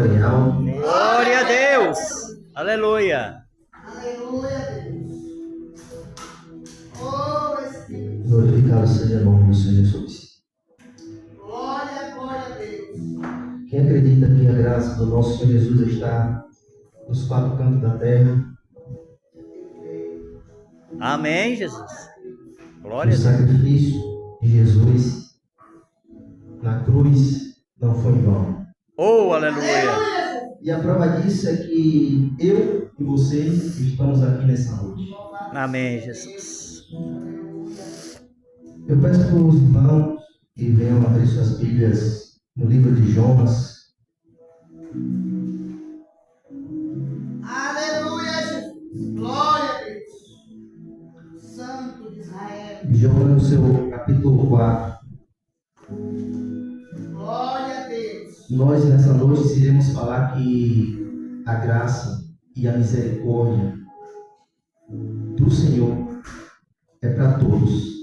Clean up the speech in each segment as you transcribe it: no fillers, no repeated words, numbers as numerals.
bem alto. Glória a Deus. Aleluia. Aleluia, Deus. Oh, Espírito. Glorificado seja o nome do Senhor Jesus. Glória, glória a Deus. Quem acredita que a graça do nosso Senhor Jesus está nos quatro cantos da terra, Amém, Jesus. que Glória o a Deus. sacrifício de Jesus na cruz não foi em vão. Oh, aleluia. Aleluia. E a prova disso é que eu e vocês estamos aqui nessa noite. Amém, Jesus. Eu peço para os irmãos que venham abrir suas Bíblias no livro de Jonas. Aleluia, Jesus. Glória a Deus. Santo de Israel. Jonas no seu capítulo 4. Glória a Deus. Nós nessa noite iremos falar que a graça e a misericórdia do Senhor é para todos.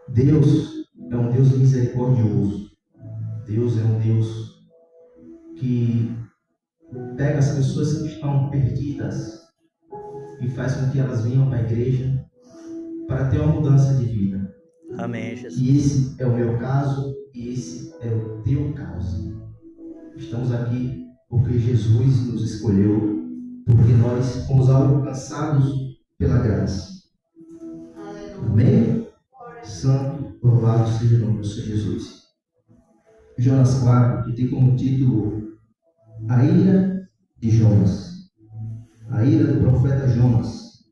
Deus é um Deus misericordioso. Deus é um Deus que pega as pessoas que estão perdidas e faz com que elas venham para a igreja para ter uma mudança de vida. Amém, Jesus. E esse é o meu caso e esse é o teu caso. Estamos aqui porque Jesus nos escolheu, porque nós fomos alcançados pela graça. Aleluia. Amém? Santo, louvado seja o nome do Senhor Jesus. Jonas 4, que tem como título A ira de Jonas. A ira do profeta Jonas.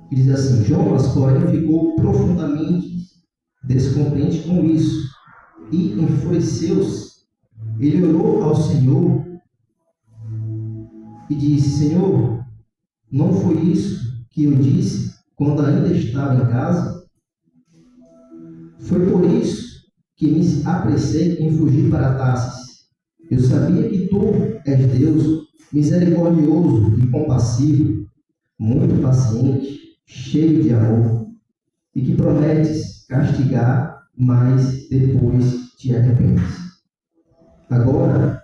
Que diz assim: Jonas, porém, ficou profundamente descontente com isso e enfureceu-se. Ele orou ao Senhor e disse: Senhor, não foi isso que eu disse quando ainda estava em casa? Foi por isso que me apressei em fugir para Tarsis. Eu sabia que tu és Deus misericordioso e compassivo, muito paciente, cheio de amor, e que prometes castigar, mas depois te arrependes. Agora,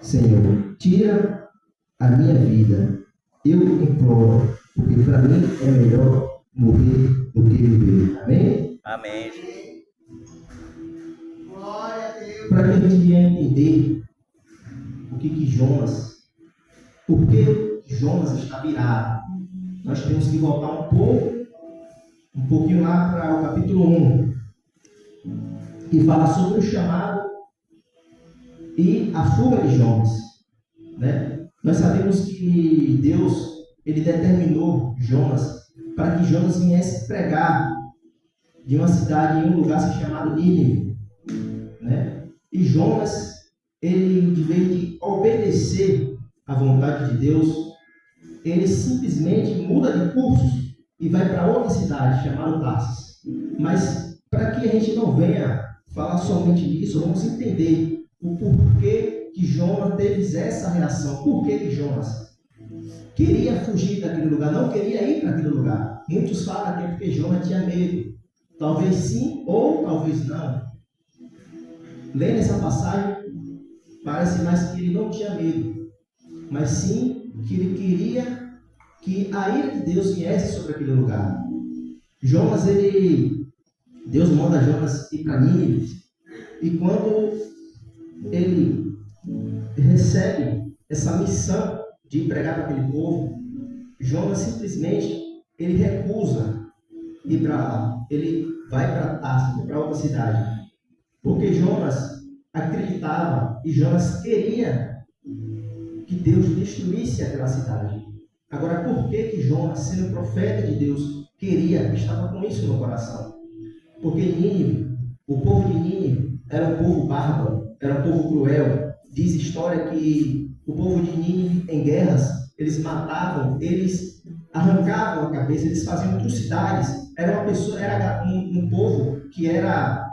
Senhor, tira a minha vida. Eu imploro, porque para mim é melhor morrer do que viver. Amém? Amém, Jesus. Glória a Deus. Para que a gente venha entender o que Jonas, por que Jonas está virado, nós temos que voltar um pouquinho lá para o capítulo 1, que fala sobre o chamado e a fuga de Jonas, né? Nós sabemos que Deus, ele determinou Jonas para que Jonas viesse pregar de uma cidade em um lugar chamado Nínive, né? E Jonas, ele, de vez de obedecer à vontade de Deus, ele simplesmente muda de curso e vai para outra cidade chamada Tarsis. Mas para que a gente não venha falar somente disso, vamos entender o porquê que Jonas teve essa reação. Por que Jonas queria fugir daquele lugar, não queria ir para aquele lugar? Muitos falam que é porque Jonas tinha medo. Talvez sim ou talvez não. Lendo essa passagem, parece mais que ele não tinha medo, mas sim que ele queria que a ira de Deus viesse sobre aquele lugar. Jonas, Deus manda Jonas ir para Nínive, e quando ele recebe essa missão de pregar para aquele povo, Jonas simplesmente ele recusa ir para lá. Ele vai para Tarsis, para outra cidade, porque Jonas acreditava e Jonas queria que Deus destruísse aquela cidade. Agora, por que Jonas, sendo profeta de Deus, estava com isso no coração? Porque Nínive, o povo de Nínive, era um povo bárbaro, era um povo cruel. Diz história que o povo de Nínive, em guerras, eles matavam, eles arrancavam a cabeça, eles faziam atrocidades. Era um povo que era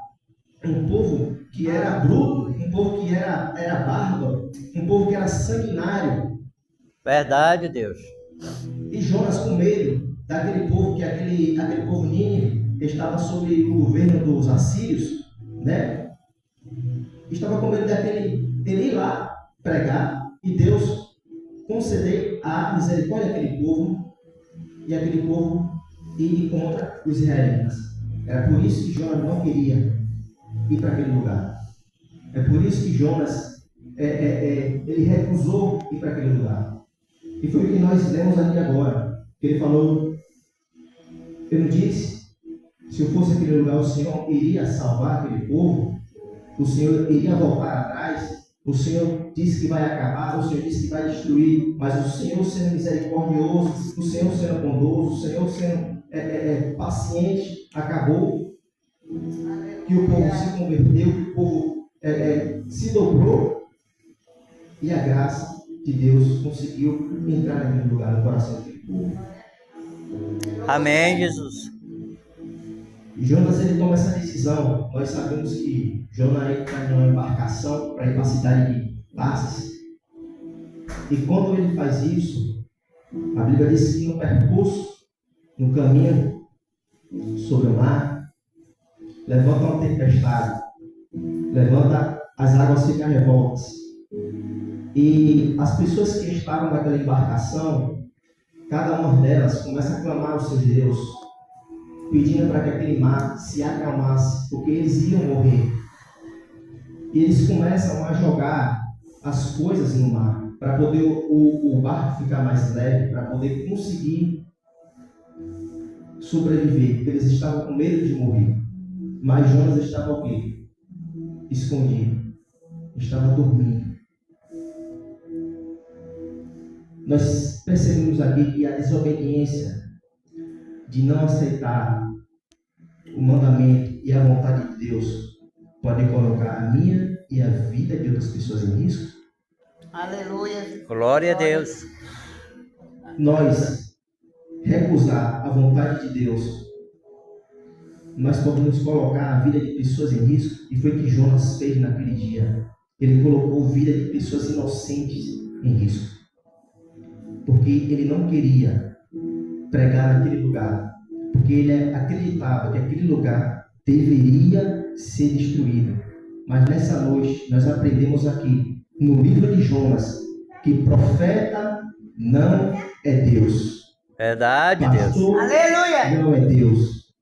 bruto, um povo que era bárbaro, um povo que era sanguinário. Verdade, Deus. E Jonas, com medo daquele povo, que aquele povo Nínive estava sob o governo dos assírios, né? estava com medo dele ir lá pregar e Deus conceder a misericórdia àquele povo e aquele povo ir contra os israelitas. Era por isso que Jonas não queria ir para aquele lugar. É por isso que Jonas ele recusou ir para aquele lugar. E foi o que nós lemos aqui agora. Que ele falou, eu não disse, se eu fosse aquele lugar, o Senhor iria salvar aquele povo, o Senhor iria voltar atrás, o Senhor disse que vai acabar, o Senhor disse que vai destruir, mas o Senhor sendo misericordioso, o Senhor sendo bondoso, o Senhor sendo paciente, acabou que o povo se converteu, que o povo se dobrou e a graça de Deus conseguiu entrar naquele lugar, no coração daquele povo. Amém, Jesus. Jonas, ele toma essa decisão. Nós sabemos que Jonas está numa embarcação para ir para a cidade de Tarsis. E quando ele faz isso, a Bíblia diz que no percurso, no caminho sobre o mar, levanta uma tempestade, levanta as águas ficam revoltas. E as pessoas que estavam naquela embarcação, cada uma delas começa a clamar ao seu Deus, pedindo para que aquele mar se acalmasse, porque eles iam morrer. E eles começam a jogar as coisas no mar, para poder o barco ficar mais leve, para poder conseguir sobreviver, porque eles estavam com medo de morrer. Mas Jonas estava o quê? Escondido, estava dormindo. Nós percebemos aqui que a desobediência de não aceitar o mandamento e a vontade de Deus pode colocar a minha e a vida de outras pessoas em risco. Aleluia. Glória a Deus. Nós recusar a vontade de Deus, nós podemos colocar a vida de pessoas em risco, e foi o que Jonas fez naquele dia. Ele colocou a vida de pessoas inocentes em risco, porque ele não queria pregar naquele lugar, porque ele acreditava que aquele lugar deveria ser destruído. Mas nessa noite nós aprendemos aqui no livro de Jonas que profeta não é Deus, Verdade, Deus. pastor Aleluia. não é Deus,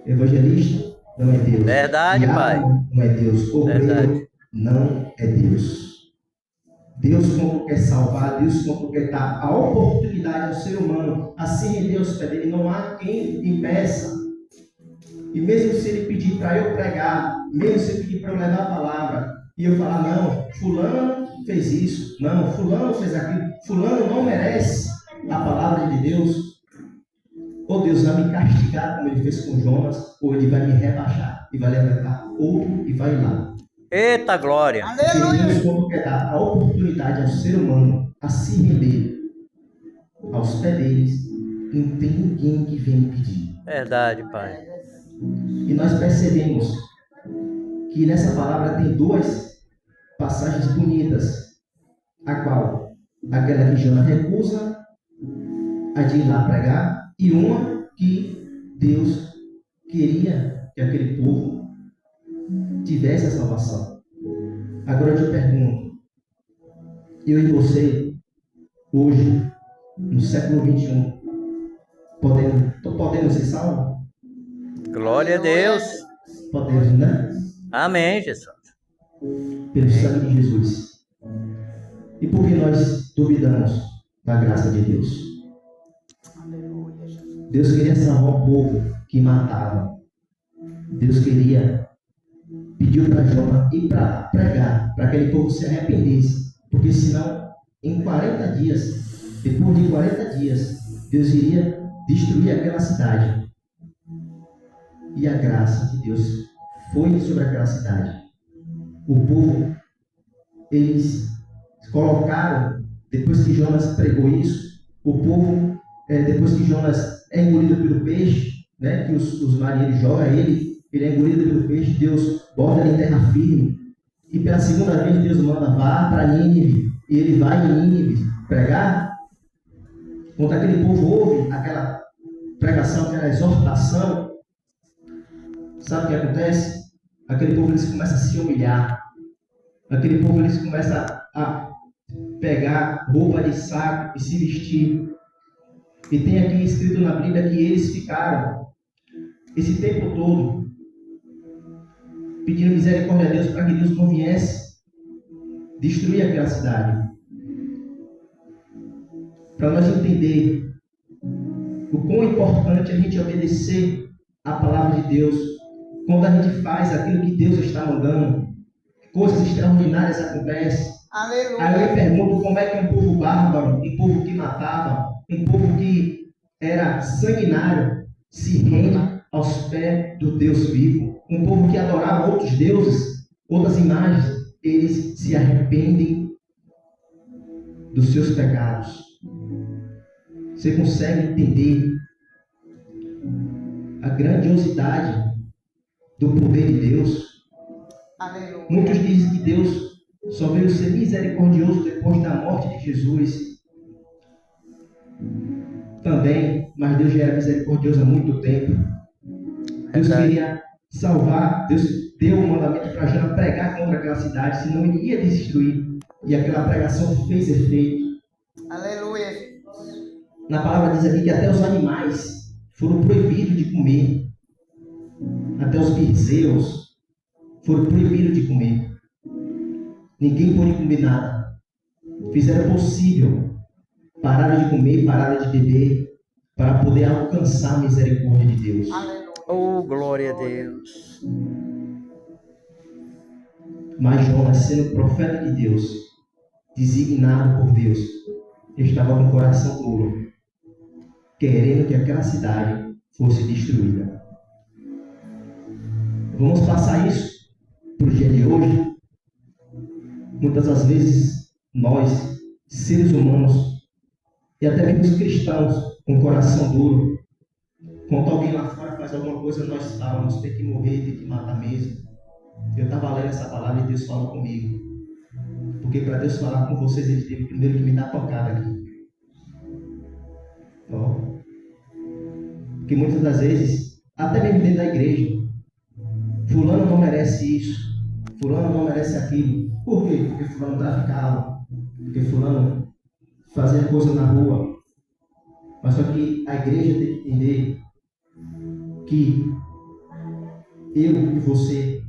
evangelista não é Deus, Verdade, Pai. não é Deus, obreiro Verdade. não é Deus. Deus, quando quer salvar, Deus, quando quer dar a oportunidade ao ser humano a se render aos pés dele, não há quem impeça. E mesmo se ele pedir para eu pregar, mesmo se ele pedir para eu levar a palavra, e eu falar, não, fulano fez isso, não, fulano fez aquilo, fulano não merece a palavra de Deus, ou Deus vai me castigar como ele fez com Jonas, ou ele vai me rebaixar e vai levantar outro e vai lá. Eita glória. Porque Deus, quando quer dar a oportunidade ao ser humano a se render aos pés deles, não tem ninguém que venha pedir. Verdade, Pai. E nós percebemos que nessa palavra tem duas passagens bonitas, a qual aquela que Jonas recusa a de ir lá pregar, e uma que Deus queria que aquele povo tivesse a salvação. Agora eu te pergunto, eu e você, hoje, no século 21, podemos ser salvos? Glória a Deus. Podemos, né? Amém, Jesus. Pelo sangue de Jesus. E por que nós duvidamos da graça de Deus? Deus queria salvar um povo que matava. Deus pediu para Jonas ir para pregar, para aquele povo se arrependesse, porque senão, em 40 dias, depois de 40 dias, Deus iria destruir aquela cidade. E a graça de Deus foi sobre aquela cidade. O povo, eles colocaram, depois que Jonas pregou isso, o povo, depois que Jonas é engolido pelo peixe, né, que os marinheiros jogam ele é engolido pelo peixe, Deus bota ele em terra firme, e pela segunda vez Deus manda, vá para Nínive, e ele vai em Nínive pregar. Quando aquele povo ouve aquela pregação, aquela exortação, sabe o que acontece? Aquele povo, eles começam a se humilhar, Aquele povo, eles começam a pegar roupa de saco e se vestir. E tem aqui escrito na Bíblia que eles ficaram esse tempo todo pedindo misericórdia a Deus para que Deus não viesse destruir aquela cidade. Para nós entender o quão importante é a gente obedecer a palavra de Deus. Quando a gente faz aquilo que Deus está mandando, coisas extraordinárias acontecem. Aleluia. Aí eu me pergunto como é que um povo bárbaro, um povo que matava, um povo que era sanguinário, se rende aos pés do Deus vivo. Um povo que adorava outros deuses, outras imagens, eles se arrependem dos seus pecados. Você consegue entender a grandiosidade do poder de Deus? Aleluia. Muitos dizem que Deus só veio ser misericordioso depois da morte de Jesus. Também, mas Deus já era misericordioso há muito tempo. Deus queria salvar, Deus deu o mandamento para Jonas pregar contra aquela cidade, senão ele ia destruir. E aquela pregação fez efeito. Aleluia. Na palavra diz aqui que até os animais foram proibidos de comer. Até os bezerros foram proibidos de comer. Ninguém pôde comer nada. Fizeram o possível. Pararam de comer, pararam de beber, para poder alcançar a misericórdia de Deus. Aleluia. Oh, glória a Deus. Mas Jonas, sendo profeta de Deus, designado por Deus, estava com o coração duro, querendo que aquela cidade fosse destruída. Vamos passar isso para o dia de hoje. Muitas das vezes, nós, seres humanos, e até mesmo os cristãos, com o coração duro, quando alguém lá fora faz alguma coisa, nós falamos, tem que morrer, tem que matar mesmo. Eu estava lendo essa palavra e Deus falou comigo. Porque para Deus falar com vocês, Ele teve primeiro que me dar pancada aqui. Ó. Porque muitas das vezes, até mesmo dentro da igreja, fulano não merece isso, fulano não merece aquilo. Por quê? Porque fulano traficava, porque fulano fazia coisa na rua. Mas só que a igreja tem que entender que eu e você,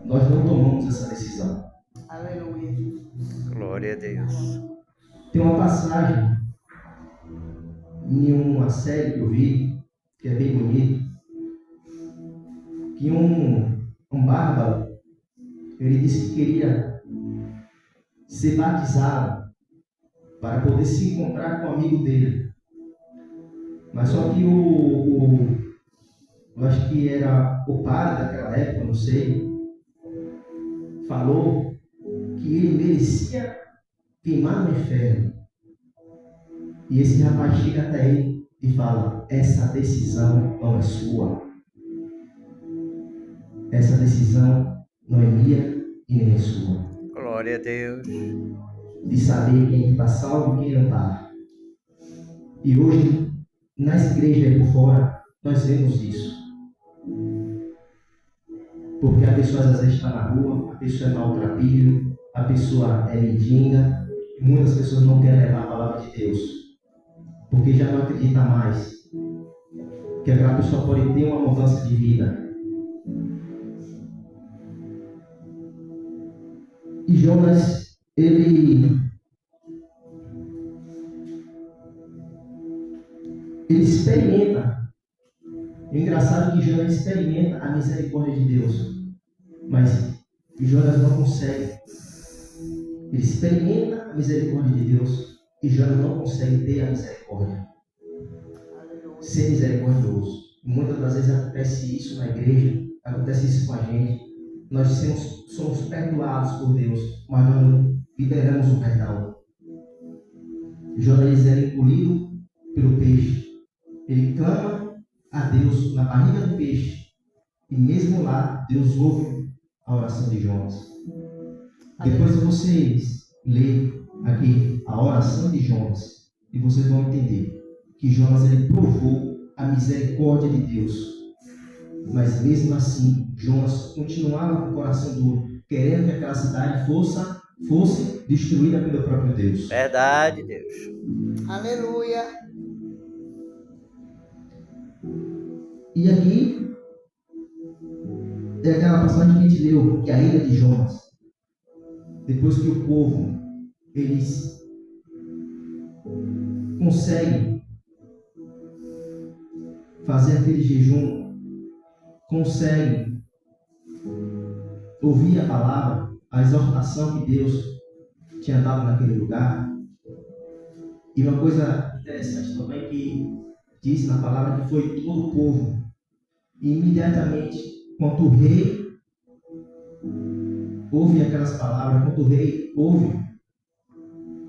nós não tomamos essa decisão. Aleluia. Glória a Deus. Tem uma passagem em uma série que eu vi, que é bem bonita, que um bárbaro, ele disse que queria ser batizado para poder se encontrar com o amigo dele. Mas só que eu acho que era o padre daquela época, não sei, falou que ele merecia queimar no inferno. E esse rapaz chega até ele e fala: essa decisão não é sua. Essa decisão não é minha e nem é sua. Glória a Deus. De saber quem está salvo e quem não está. E hoje, nas igrejas aí por fora, nós vemos isso. Porque a pessoa às vezes está na rua, a pessoa é maltrapilho, a pessoa é mendiga, e muitas pessoas não querem levar a palavra de Deus, porque já não acredita mais que aquela pessoa pode ter uma mudança de vida. E Jonas, ele experimenta. O engraçado é que Jonas experimenta a misericórdia de Deus, mas Jonas não consegue. Ele experimenta a misericórdia de Deus e Jonas não consegue ter a misericórdia. Ser misericordioso. Muitas das vezes acontece isso na igreja, acontece isso com a gente. Nós somos perdoados por Deus, mas nós não liberamos o perdão. Jonas era engolido pelo peixe. Ele clama a Deus na barriga do peixe. E mesmo lá, Deus ouve a oração de Jonas. Depois vocês lerem aqui a oração de Jonas, e vocês vão entender que Jonas ele provou a misericórdia de Deus. Mas mesmo assim, Jonas continuava com o coração duro. querendo que aquela cidade fosse destruída pelo próprio Deus. Verdade, Deus. Aleluia. E aqui é aquela passagem que a gente leu, que é a ilha de Jonas. Depois que o povo, eles conseguem fazer aquele jejum, conseguem ouvir a palavra, a exortação que Deus tinha dado naquele lugar. E uma coisa interessante também que diz na palavra que foi todo o povo. E imediatamente, quando o rei ouve aquelas palavras, quando o rei ouve,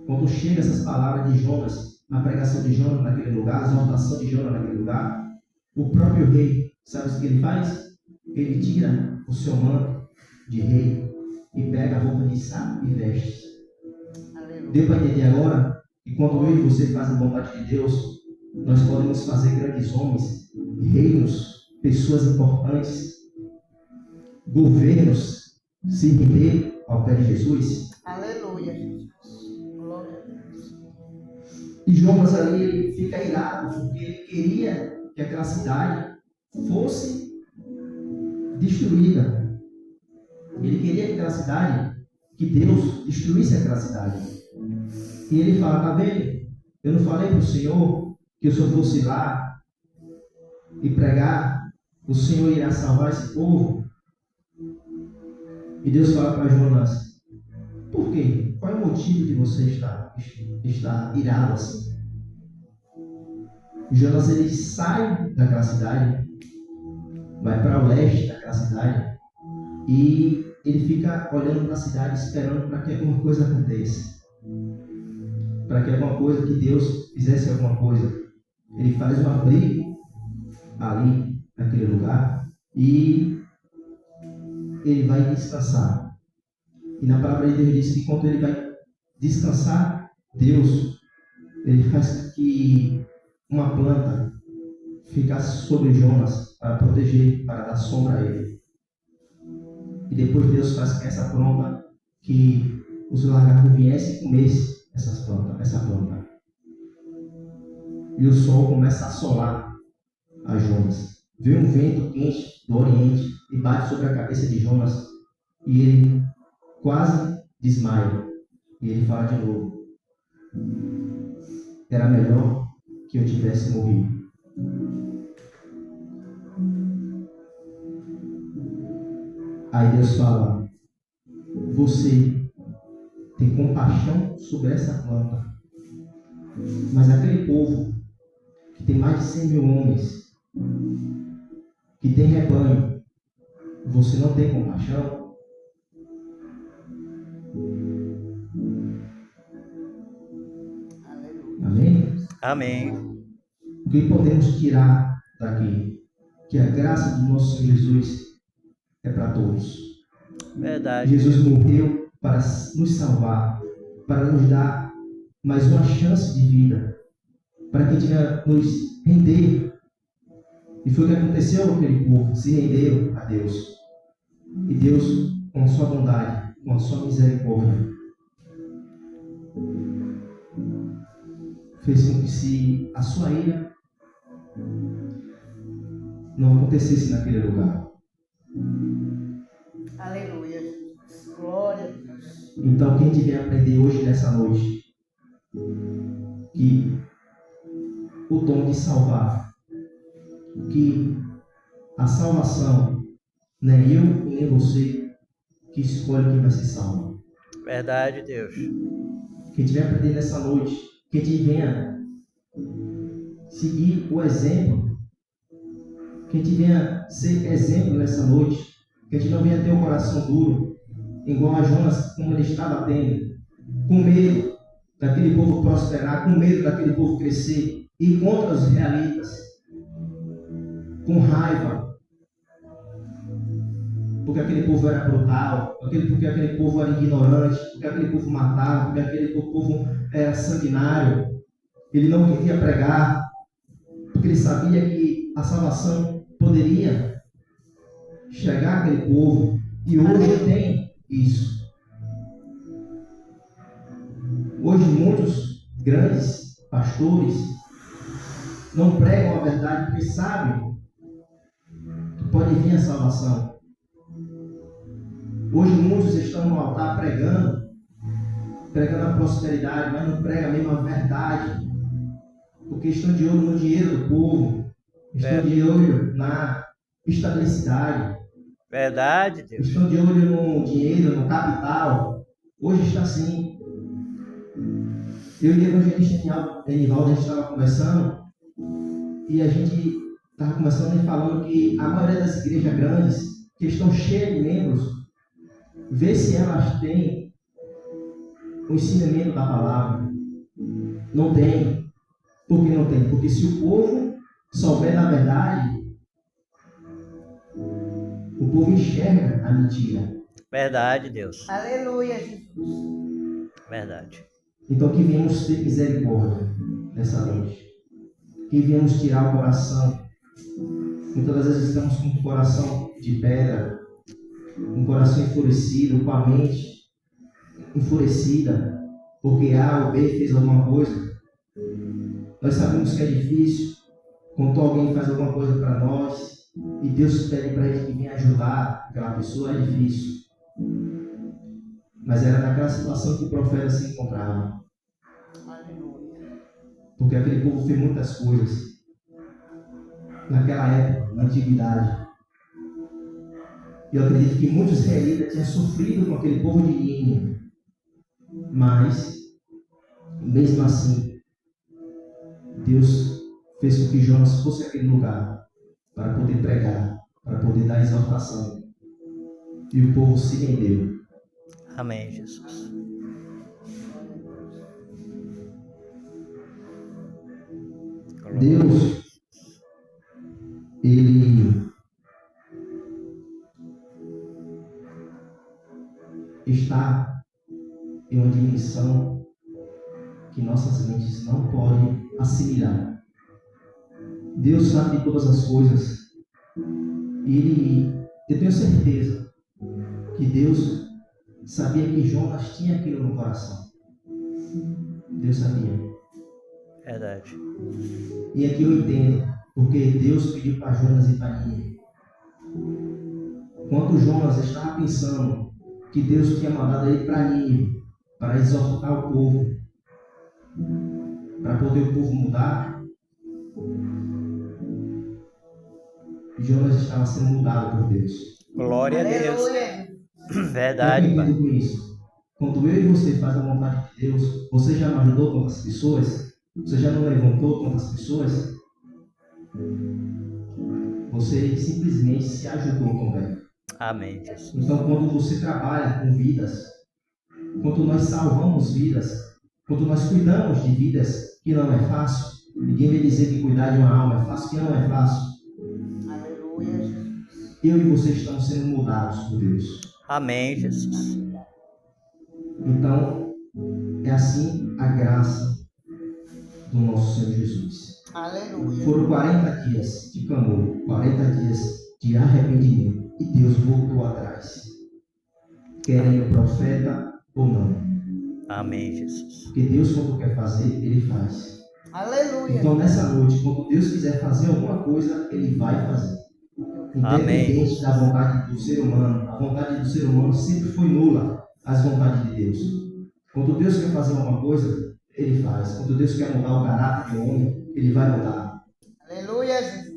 quando chega essas palavras de Jonas, a pregação de Jonas naquele lugar, a exortação de Jonas naquele lugar, o próprio rei, sabe o que ele faz? Ele tira o seu manto de rei e pega a roupa de saco e veste. Deu para entender agora que quando eu e você fazem a vontade de Deus, nós podemos fazer grandes homens, reinos, pessoas importantes, governos se render ao pé de Jesus. Aleluia, Jesus. Glória a Deus. E Jonas ali ele fica irado porque ele queria que aquela cidade fosse destruída. Ele queria que aquela cidade, que Deus destruísse aquela cidade. E ele fala, tá vendo? Eu não falei para o Senhor que se eu fosse lá e pregar, o Senhor irá salvar esse povo? E Deus fala para Jonas, por quê? Qual é o motivo de você estar irado assim? Jonas ele sai daquela cidade, vai para o leste daquela cidade e ele fica olhando para a cidade esperando para que alguma coisa aconteça. Para que alguma coisa, que Deus fizesse alguma coisa. Ele faz um abrigo ali, naquele lugar, e ele vai descansar. E na palavra de Deus diz que quando ele vai descansar, Deus, ele faz que uma planta ficasse sobre Jonas para proteger, para dar sombra a ele. E depois Deus faz que essa planta, que os lagartos viessem e comessem essa planta. E o sol começa a assolar a Jonas. Vem um vento quente do Oriente e bate sobre a cabeça de Jonas. E ele quase desmaia. E ele fala de novo. Era melhor que eu tivesse morrido. Aí Deus fala, você tem compaixão sobre essa planta. Mas aquele povo que tem mais de 100 mil homens, que tem rebanho, você não tem compaixão? Amém? Amém. O que podemos tirar daqui? Que a graça do nosso Senhor Jesus é para todos. Verdade. Jesus morreu para nos salvar, para nos dar mais uma chance de vida, para que a gente venha nos render. E foi o que aconteceu com aquele povo, se renderam a Deus. E Deus, com a sua bondade, com a sua misericórdia, fez com que se a sua ira não acontecesse naquele lugar. Aleluia. Glória a Deus. Então, quem tiver aprender hoje, nessa noite, que o dom de salvar, que a salvação não é eu e nem você que escolhe quem vai ser salvo. Verdade, Deus. Quem tiver aprender nessa noite, que a gente venha seguir o exemplo, que a gente venha ser exemplo nessa noite, que a gente não venha ter um coração duro, igual a Jonas, como ele estava tendo, com medo daquele povo prosperar, com medo daquele povo crescer, e contra os israelitas, com raiva, porque aquele povo era brutal, porque aquele povo era ignorante, porque aquele povo matava, porque aquele povo era sanguinário. Ele não queria pregar, porque ele sabia que a salvação poderia chegar àquele povo. E hoje tem isso. Hoje muitos grandes pastores não pregam a verdade porque sabem que pode vir a salvação. Hoje muitos estão no altar pregando a prosperidade, mas não pregam a mesma verdade, porque estão de olho no dinheiro do povo, estão de olho na estabilidade, Verdade, Deus. estão de olho no dinheiro, no capital. Hoje está assim. Eu e o evangelista Enivaldo, a gente estava conversando e a gente estava conversando e falando que a maioria das igrejas grandes, que estão cheias de membros, vê se elas têm o ensinamento da palavra. Não tem. Por que não tem? Porque se o povo souber da verdade, o povo enxerga a mentira. Verdade, Deus. Aleluia, Jesus. Verdade. Então que viemos ter misericórdia nessa noite. Que viemos tirar o coração. Muitas das vezes estamos com um coração de pedra, um coração enfurecido, com a mente enfurecida, porque A ou B fez alguma coisa. Nós sabemos que é difícil, quando alguém faz alguma coisa para nós, e Deus pede para a gente que venha ajudar aquela pessoa, é difícil. Mas era naquela situação que o profeta se encontrava. Aleluia. Porque aquele povo fez muitas coisas. Naquela época, na antiguidade. E eu acredito que muitos israelitas tinham sofrido com aquele povo de Nínive. Mas, mesmo assim, Deus fez com que Jonas fosse àquele lugar para poder pregar, para poder dar exortação. E o povo se rendeu. Amém, Jesus. Deus, Ele está em uma dimensão que nossas mentes não podem assimilar. Deus sabe de todas as coisas. E eu tenho certeza que Deus sabia que Jonas tinha aquilo no coração. Deus sabia. Verdade. E aqui eu entendo, porque Deus pediu para Jonas ir para Nínive. Quando Jonas estava pensando que Deus tinha mandado ele para Nínive, para exortar o povo, para poder o povo mudar, Jonas estava sendo mudado por Deus. Glória a Deus. Aleluia. Verdade, Eu Pai. entendo com isso. Quando eu e você faz a vontade de Deus, você já não ajudou tantas pessoas? Você já não levantou tantas pessoas? Você simplesmente se ajudou também. Amém, Jesus. Então, quando você trabalha com vidas, quando nós salvamos vidas, quando nós cuidamos de vidas, que não é fácil, ninguém vai dizer que cuidar de uma alma é fácil, que não é fácil. Aleluia, Jesus. Eu e você estamos sendo mudados por Deus. Amém, Jesus. Então, é assim a graça do nosso Senhor Jesus. Aleluia. Foram 40 dias de clamor, 40 dias de arrependimento, e Deus voltou atrás, querendo o profeta ou não. Amém, Jesus. Porque Deus, quando quer fazer, Ele faz. Aleluia. Então, nessa noite, quando Deus quiser fazer alguma coisa, Ele vai fazer. Independente da vontade do ser humano. A vontade do ser humano sempre foi nula às vontades de Deus. Quando Deus quer fazer alguma coisa, Ele faz. Quando Deus quer mudar o caráter do homem, Ele vai mudar. Aleluia, Jesus.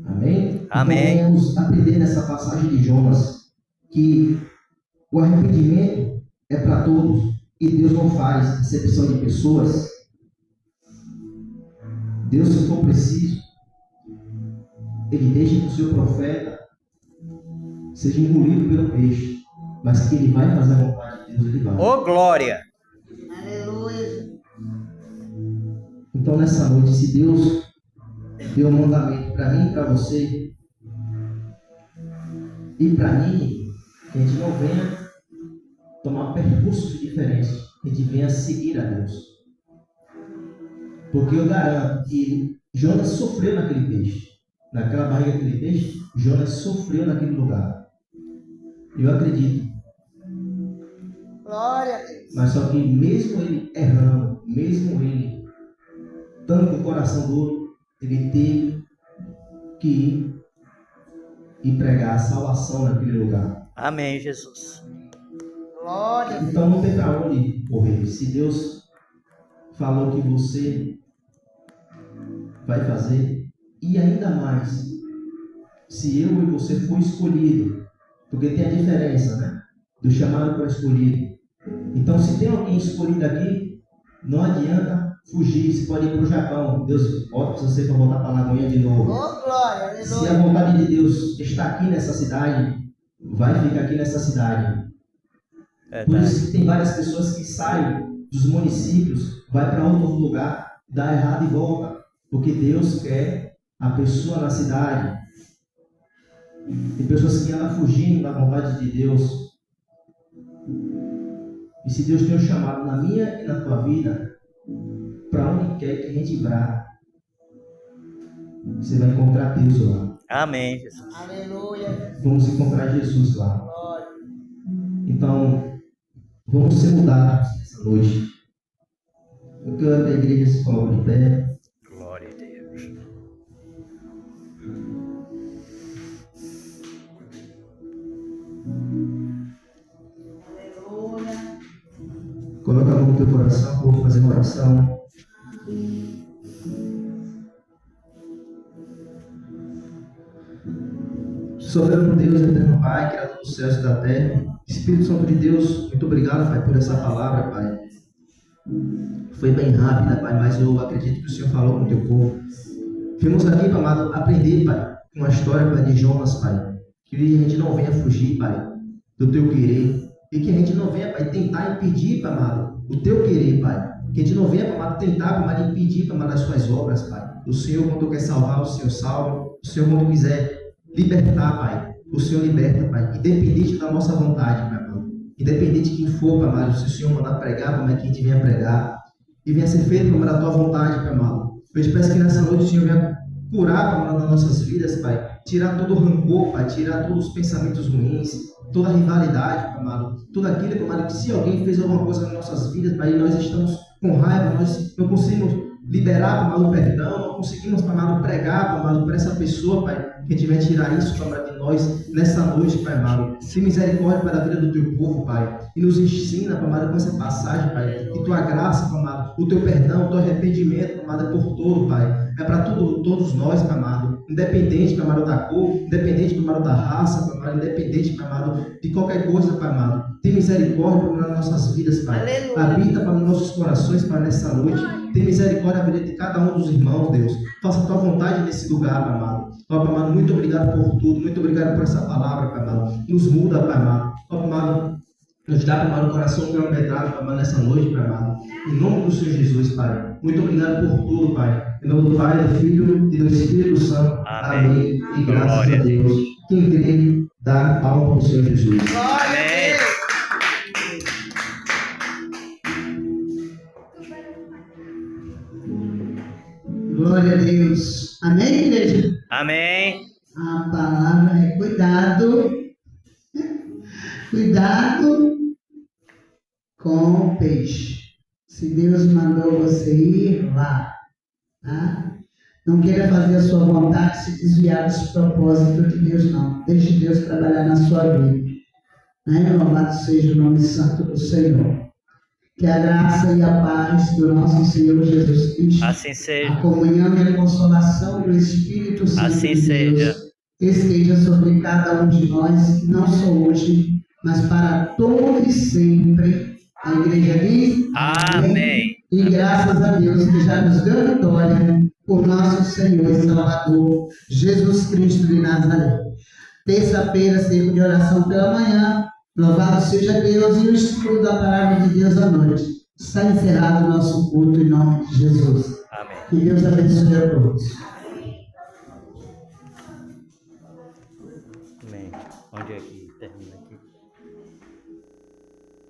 Amém? Amém. Então, vamos aprender nessa passagem de Jonas que o arrependimento é para todos e Deus não faz acepção de pessoas. Deus, se for preciso, Ele deixa que o seu profeta seja engolido pelo peixe, mas que ele vai fazer a vontade de Deus, ele vai. Ô, glória! Aleluia. Então, nessa noite, se Deus deu um mandamento para mim e para você, e para mim, que a gente não venha tomar percursos diferentes, que a gente venha seguir a Deus. Porque eu garanto que Jonas sofreu naquele peixe. Naquela barriga daquele peixe, Jonas sofreu naquele lugar. Eu acredito. Glória a Deus. Mas só que mesmo ele errando, mesmo ele estando com o coração duro, ele teve que ir pregar a salvação naquele lugar. Amém, Jesus. Glória a Deus. Então não tem para onde correr. Se Deus falou que você vai fazer, e ainda mais, se eu e você for escolhido, porque tem a diferença, né? Do chamado para o escolhido. Então, se tem alguém escolhido aqui, não adianta fugir. Você pode ir para o Japão. Deus bota você para voltar para a Lagoinha de novo. Oh, glória, Se aleluia. a vontade de Deus está aqui nessa cidade, vai ficar aqui nessa cidade. Por Verdade. isso que tem várias pessoas que saem dos municípios, vai para outro lugar, dá errado e volta. Porque Deus quer a pessoa na cidade. Tem pessoas que andam fugindo da vontade de Deus. E se Deus tem um chamado na minha e na tua vida, para onde quer que a gente vá, você vai encontrar Deus lá. Amém, Jesus. Aleluia. Vamos encontrar Jesus lá. Glória. Então, vamos ser mudados essa noite. Eu quero que a igreja se coloque de pé. Glória a Deus. Aleluia. Coloca a mão no teu coração, vou fazer uma oração. Soberano Deus, eterno Pai, Criador dos céus e da terra, Espírito Santo de Deus, muito obrigado, Pai, por essa palavra, Pai. Foi bem rápida, Pai, mas eu acredito que o Senhor falou com o teu povo. Viemos aqui, Pai amado, aprender, Pai, com a história, Pai, de Jonas, Pai. Que a gente não venha fugir, Pai, do teu querer. E que a gente não venha, Pai, tentar impedir, Pai amado, o teu querer, Pai. Que a gente não venha, Pai amado, tentar, Pai amado, impedir, Pai amado, as suas obras, Pai. O Senhor, quando quer salvar, o Senhor salva. O Senhor, quando quiser libertar, Pai, o Senhor liberta, Pai. Independente da nossa vontade, Pai amado. Independente de quem for, Pai amado, se o Senhor mandar pregar, Pai amado, que a gente venha pregar. E venha ser feito, Pai amado, a tua vontade, Pai amado. Eu te peço que nessa noite o Senhor venha curar, Pai amado, nas nossas vidas, Pai. Tirar todo o rancor, Pai. Tirar todos os pensamentos ruins. Toda a rivalidade, Pai amado. Tudo aquilo, Pai amado, que se alguém fez alguma coisa nas nossas vidas, Pai, e nós estamos com raiva, nós não conseguimos liberar, Pai amado, o perdão, não conseguimos, Pai amado, pregar, Pai amado, para essa pessoa, Pai, que a gente vai tirar isso, Pai amado, de nós nessa noite, Pai amado. Tem misericórdia, Pai, da vida do teu povo, Pai, e nos ensina, Pai amado, com essa passagem, Pai, que tua graça, Pai amado, o teu perdão, o teu arrependimento, Pai amado, é por todo, Pai, é para todos nós, Pai amado, independente, Pai amado, da cor, independente, Pai amado, da raça, Pai amado, independente, Pai amado, de qualquer coisa, Pai amado. Tem misericórdia, Pai, nas nossas vidas, Pai. Aleluia. Habita, Pai, nos nossos corações, Pai, nessa noite. Tem misericórdia na vida de cada um dos irmãos, Deus. Faça a tua vontade nesse lugar, Pai amado. Ó, Pai amado, muito obrigado por tudo. Muito obrigado por essa palavra, Pai amado. Nos muda, Pai amado. Ó, Pai amado, nos dá, Pai amado, o coração quilômetrado, Pai amado, nessa noite, Pai amado. Em nome do Senhor Jesus, Pai. Muito obrigado por tudo, Pai. Em nome do Pai, do Filho e do Espírito Santo. Amém. E graças Glória a a Deus. Quem crê, dá palma ao Senhor Jesus. Glória a Amém. Deus. Glória a Deus. Amém, igreja? Amém. A palavra é cuidado. Cuidado com o peixe. Se Deus mandou você ir lá, tá? Não queira fazer a sua vontade, se desviar dos propósitos de Deus, não. Deixe Deus trabalhar na sua vida. Né? Louvado seja o nome santo do Senhor. Que a graça e a paz do nosso Senhor Jesus Cristo, Assim a seja. comunhão e a consolação do Espírito Santo Assim de seja. Deus esteja sobre cada um de nós, não só hoje, mas para todo e sempre. A igreja diz Amém. e graças a Deus que já nos deu vitória por nosso Senhor e Salvador Jesus Cristo de Nazaré. Terça-feira, ciclo de oração pela manhã. Louvado seja Deus e o estudo da palavra de Deus à noite. Está encerrado o nosso culto em nome de Jesus. Amém. Que Deus abençoe a todos. Amém. Onde é que termina aqui?